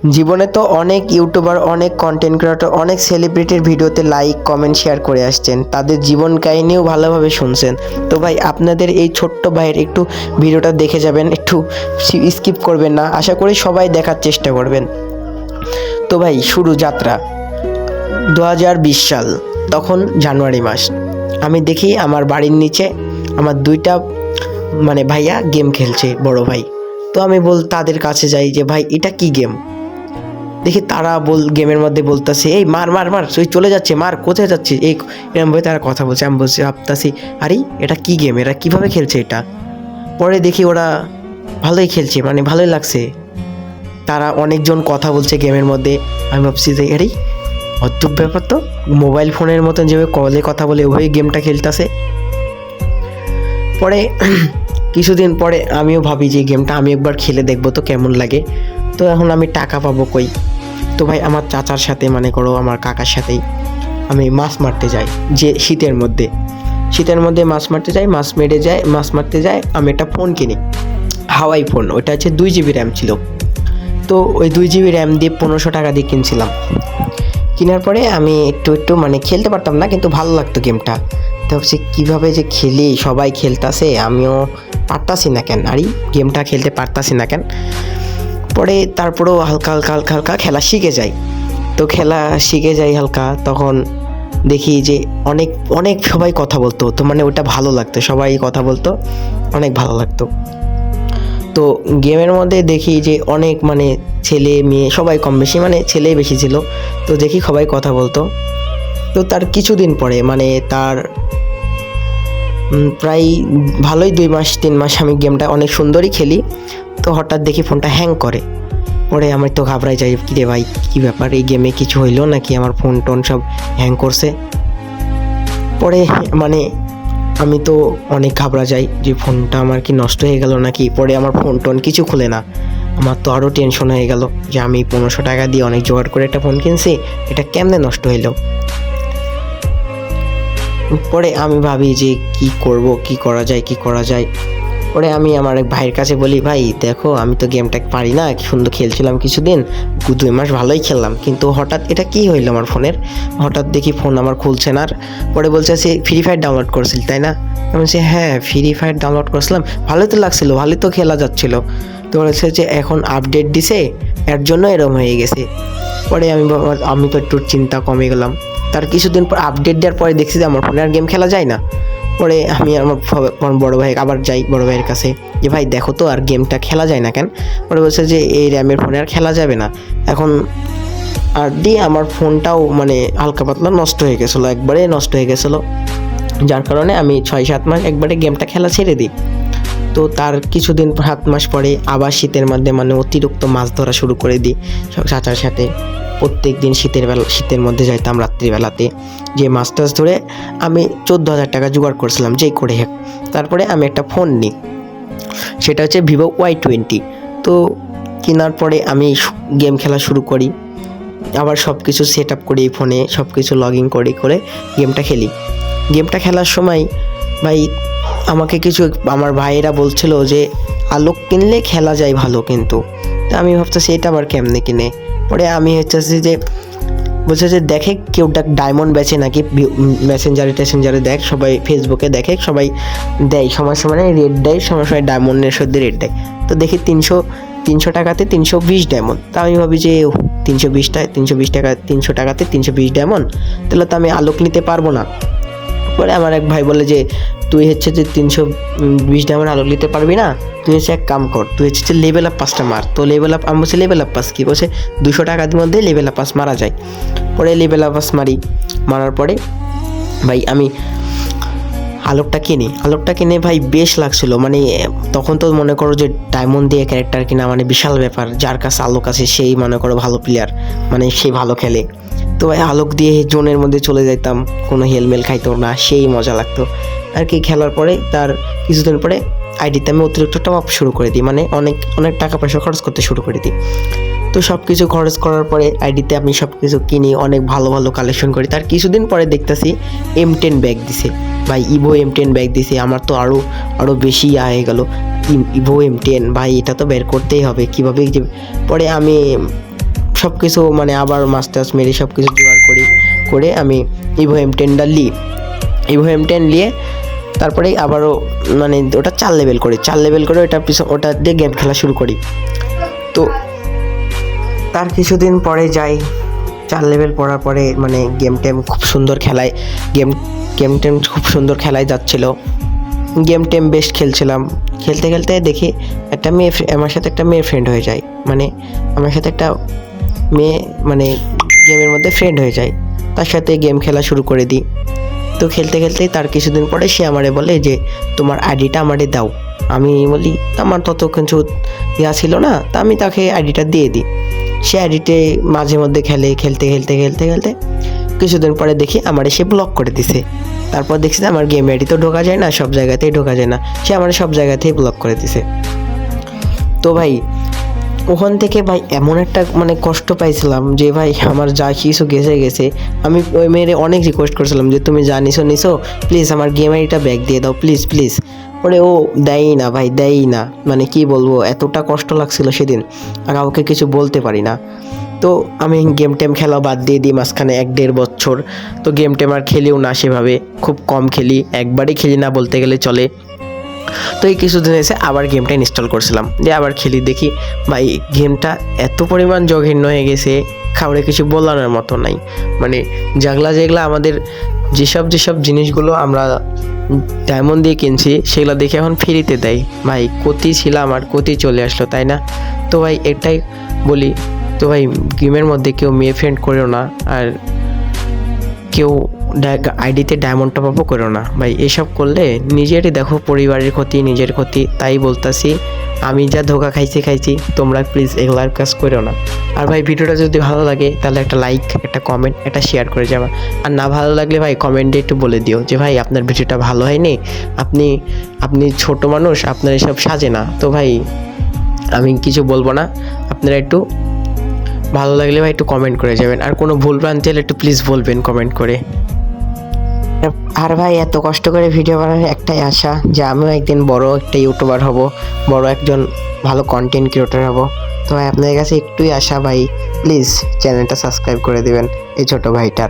জীবনে তো অনেক ইউটিউবার, অনেক কন্টেন্ট ক্রিয়েটর, অনেক সেলিব্রিটির ভিডিওতে লাইক, কমেন্ট, শেয়ার করে আসছেন, তাদের জীবন কাহিনীও ভালোভাবে শুনছেন। তো ভাই, আপনাদের এই ছোট্ট ভাইয়ের একটু ভিডিওটা দেখে যাবেন, একটু স্কিপ করবেন না। আশা করি সবাই দেখার চেষ্টা করবেন। তো ভাই, শুরু যাত্রা 2020 সাল, তখন জানুয়ারি মাস। আমি দেখি আমার বাড়ির নিচে আমার দুইটা ভাইয়া গেম খেলছে, বড় ভাই। তো আমি তাদের কাছে যাই যে ভাই, এটা কি গেম? দেখি তারা গেমের মধ্যে বলতেছে, এই মার মার মার, তুই চলে যাচ্ছে, মার, কোথায় যাচ্ছে, এই এরকম ভাবে তারা কথা বলছে। আমি বলছি, ভাবতাছি, আরে এটা কি গেম, এরা কিভাবে খেলছে এটা? পরে দেখি ওরা ভালোই খেলছে, ভালোই লাগছে। তারা অনেকজন কথা বলছে গেমের মধ্যে। আমি ভাবছি যে আরে অদ্ভুত ব্যাপার তো, মোবাইল ফোনের মতন যেভাবে কলে কথা বলে ওইভাবে গেমটা খেলতেছে। পরে কিছুদিন পরে আমিও ভাবি যে গেমটা আমি একবার খেলে দেখবো তো কেমন লাগে। তো এখন আমি টাকা পাবো কই? তো ভাই, আমার চাচার সাথে, আমার কাকার সাথেই আমি মাছ মারতে যাই। যে শীতের মধ্যে মাছ মারতে যাই, মাছ মারতে যাই। আমি একটা ফোন কিনি, হাওয়াই ফোন। ওইটা হচ্ছে 2 GB র্যাম ছিল। তো ওই 2 GB র্যাম দিয়ে 1500 টাকা দিয়ে কিনছিলাম। কেনার পরে আমি একটু খেলতে পারতাম না, কিন্তু ভালো লাগতো গেমটা। তো ভাবছি কীভাবে যে খেলি, সবাই খেলতাছে, আমিও পারতাছি না কেন, গেমটা খেলতে পারতাছি না কেন। পরে তারপরেও হালকা হালকা হালকা হালকা খেলা শিখে যাই। তো খেলা শিখে যাই হালকা, তখন দেখি যে অনেক অনেক সবাই কথা বলতো। তো ওটা ভালো লাগতো, সবাই কথা বলতো, অনেক ভালো লাগতো। তো গেমের মধ্যে দেখি যে অনেক ছেলে মেয়ে সবাই কম বেশি, ছেলেই বেশি ছিল। তো দেখি সবাই কথা বলতো। তো তার কিছুদিন পরে তার প্রায় ভালোই 2 মাস 3 মাস আমি গেমটা অনেক সুন্দরই খেলি। তো হঠাৎ দেখি ফোনটা হ্যাং করে। পরে আমি তো ঘাবড়াই যাই, কিরে ভাই, কী ব্যাপার, এই গেমে কিছু হইলো নাকি, আমার ফোন টোন সব হ্যাং করছে। পরে আমি তো অনেক ঘাবড়া যাই যে ফোনটা আমার কি নষ্ট হয়ে গেল নাকি। পরে আমার ফোন টোন কিছু খুলে না। আমার তো আরও টেনশন হয়ে গেল যে আমি 1500 টাকা দিয়ে অনেক জোগাড় করে একটা ফোন কিনছি, এটা কেমনে নষ্ট হইলো। পরে আমি ভাবি যে কি করব, কি করা যায়। পরে আমি আমার এক ভাইয়ের কাছে বলি, ভাই দেখো, আমি তো গেমটা পারি না, সুন্দর খেলছিলাম কিছুদিন, 2 মাস ভালোই খেললাম, কিন্তু হঠাৎ এটা কি হইলো আমার ফোনের, হঠাৎ দেখি ফোন আমার খুলছে না। পরে বলছে, সে ফ্রি ফায়ার ডাউনলোড করছিল তাই না? আমি বলছি, হ্যাঁ, ফ্রি ফায়ার ডাউনলোড করছিলাম, ভালোই তো লাগছিল, ভালোই তো খেলা যাচ্ছিল। তো বলেছে যে এখন আপডেট দিছে, এর জন্য এরকম হয়ে গেছে। পরে আমি তো একটু চিন্তা কমে গেলাম। তার কিছুদিন পর আপডেট দেওয়ার পরে দেখছি যে আমার ফোনে আর গেম খেলা যায় না। পরে আমি আমার বড় ভাই আবার যাই বড় ভাইয়ের কাছে, যে ভাই দেখো তো, আর গেমটা খেলা যায় না কেন? পরে বলছে যে এই র্যামের ফোনে আর খেলা যাবে না এখন। আর দিয়ে আমার ফোনটাও হালকা পাতলা নষ্ট হয়ে গেছিলো, একবারে নষ্ট হয়ে গেছিলো, যার কারণে আমি 6-7 মাস একবারে গেমটা খেলা ছেড়ে দিই। তো তার কিছুদিন 7 মাস পরে আবার শীতের মধ্যে অতিরিক্ত মাছ ধরা শুরু করে দিই চাচার সাথে। প্রত্যেক দিন শীতের মধ্যে যাইতাম রাত্রিবেলাতে, যে মাছ টাছ ধরে আমি 14,000 টাকা জোগাড় করছিলাম যেই করে হোক। তারপরে আমি একটা ফোন নিই, সেটা হচ্ছে ভিভো Y20। তো কেনার পরে আমি গেম খেলা শুরু করি, আবার সব কিছু সেট আপ করি, ফোনে সব কিছু লগ ইন করে গেমটা খেলি। গেমটা খেলার সময় ভাই, আমাকে কিছু আমার ভাইয়েরা বলছিল যে আলোক কিনলে খেলা যায় ভালো, কিন্তু তা আমি ভাবতেছি এটা আবার কেমনে কিনে। পরে আমি বলছে যে দেখে কেউ ডায়মন্ড বেচে নাকি, মেসেঞ্জারে দেখ, সবাই ফেসবুকে দেখে, সবাই দেয়, সময় সময় রেট দেয়, সময় সময় ডায়মন্ডের সাথে রেট দেয়। তো দেখি 300 টাকাতে 320 ডায়মন্ড। তা আমি ভাবি যে 300 টাকাতে 320 ডায়মন্ড, তাহলে তো আমি আলোক নিতে পারবো না। পরে আমার এক ভাই বলে যে তুই যে 320 ডায়মন্ড আলোক নিতে পারবি না, তুই এক কাম কর, তুই যে লেভেল আপ পাসটা মার। তো লেভেল আপ, আমি বলছি লেভেল আপ পাস কি? বলছে 200 টাকার মধ্যে লেভেল আপ পাস মারা যায়। পরে লেভেল আপ পাস মারার পরে ভাই আমি আলোকটা কিনে ভাই বেশ লাগছিল। তখন তো মনে করো যে ডায়মন্ড দিয়ে ক্যারেক্টার কিনা বিশাল ব্যাপার, যার কাছে আলোক আছে সেই মনে করো ভালো প্লেয়ার, সে ভালো খেলে। তো ভাই আলোক দিয়ে জোনের মধ্যে চলে যাইতাম, কোনো হেলমেল খাইতো না, সেই মজা লাগতো আর কি। খেলার পরে তার কিছুদিন পরে আইডিতে আমি অতিরিক্ত টপ আপ শুরু করে দিই, অনেক অনেক টাকা পয়সা খরচ করতে শুরু করে দিই। তো সব কিছু খরচ করার পরে আইডিতে আমি সব কিছু কিনি, অনেক ভালো ভালো কালেকশন করি। তার কিছুদিন পরে দেখতেছি M10 ব্যাগ দিছে ভাই, ইভো M10 ব্যাগ দিছে। আমার তো আরও বেশি হয়ে গেল, ইভো M10 ভাই, এটা তো বের করতেই হবে কীভাবে। পরে আমি সব কিছু মানে আবার মাস্টার্স মেরে সব কিছু জোগাড় করে আমি ইভো M10টা নিই। ইভো M10 নিয়ে তারপরে আবারও মানে ওটা 4 লেভেল করে ওটা দিয়ে গেম খেলা শুরু করি। তো তার কিছুদিন পরে যাই 4 লেভেল পড়ার পরে মানে গেম খুব সুন্দর খেলায় যাচ্ছিল। গেম বেশ খেলছিলাম, খেলতে দেখি একটা মেয়ে আমার সাথে একটা মেয়ে ফ্রেন্ড হয়ে যায়, মানে আমার সাথে একটা মেয়ে মানে গেমের মধ্যে ফ্রেন্ড হয়ে যায়, তার সাথে গেম খেলা শুরু করে দিই। তো খেলতেই তার কিছুদিন পরে সে আমারে বলে যে তোমার আইডিটা আমারে দাও। আমি বলি আমার তত কিছু ছিল না, তা আমি তাকে আইডিটা দিয়ে দিই। সে আইডিতে মাঝে মধ্যে খেলতে কিছুদিন পরে দেখি আমারে সে ব্লক করে দিছে। তারপর দেখছি আমার গেম আইডি তো ঢোকা যায় না, সব জায়গাতেই ঢোকা যায় না, সে আমার সব জায়গাতেই ব্লক করে দিছে। তো ভাই ওখান থেকে ভাই এমন একটা মানে কষ্ট পাইছিলাম যে ভাই আমার যা কিছু গেছে। আমি ওই মেয়েরে অনেক রিকোয়েস্ট করছিলাম যে তুমি যা নিছো প্লিজ আমার গেম আইডিটা ব্যাক দিয়ে দাও প্লিজ। পরে ও দেয়ই না ভাই, দেয়ই না, মানে কি বলবো, এতটা কষ্ট লাগছিল সেদিন আর কাউকে কিছু বলতে পারি না। তো আমি গেম খেলা বাদ দিয়ে দিই মাঝখানে 1-1.5 বছর। তো গেম আর খেলিও না সেভাবে, খুব কম খেলি, একবারই খেলি না বলতে গেলে চলে। তো এই কিছুদিন এসে আবার গেমটা ইনস্টল করছিলাম, দিয়ে আবার খেলি, দেখি ভাই গেমটা এত পরিমাণ জঘন্য হয়ে গেছে খাবারে কিছু বলানোর মতো নাই। মানে যেগুলা আমাদের যেসব জিনিসগুলো আমরা ডায়মন্ড দিয়ে কিনছি সেগুলো দেখে এখন ফ্রিতে দেয়। ভাই ক্ষতি ছিলাম আর ক্ষতি চলে আসলো, তাই না? তো ভাই এটাই বলি, তো ভাই গেমের মধ্যে কেউ মেয়ে ফ্রেন্ড করেও না, আর কেউ আইডিতে ডায়মন্ড টপ আপও করো না ভাই। এসব করলে নিজেরই দেখো পরিবারের ক্ষতি, নিজের ক্ষতি। তাই বলতাছি আমি যা ধোকা খাইছি, তোমরা প্লিজ এগুলার কাজ করো না। আর ভাই ভিডিওটা যদি ভালো লাগে তাহলে একটা লাইক, একটা কমেন্ট, একটা শেয়ার করে যাবা। আর না ভালো লাগলে ভাই কমেন্টে একটু বলে দিও যে ভাই আপনার ভিডিওটা ভালো হয়নি, আপনি ছোট মানুষ, আপনার এসব সাজে না। তো ভাই আমি কিছু বলবো না, আপনারা একটু ভালো লাগলে ভাই একটু কমেন্ট করে যাবেন, আর কোনো ভুল ভ্রান্তি হলে একটু প্লিজ বলবেন কমেন্ট করে। আর ভাই এত কষ্ট করে ভিডিও বানানোর একটাই আশা যে আমিও একদিন বড় একটা ইউটিউবার হব, বড় একজন ভালো কন্টেন্ট ক্রিয়েটর হব। তো ভাই আপনাদের কাছে একটুই আশা ভাই, প্লিজ চ্যানেলটা সাবস্ক্রাইব করে দিবেন এই ছোট ভাইটার।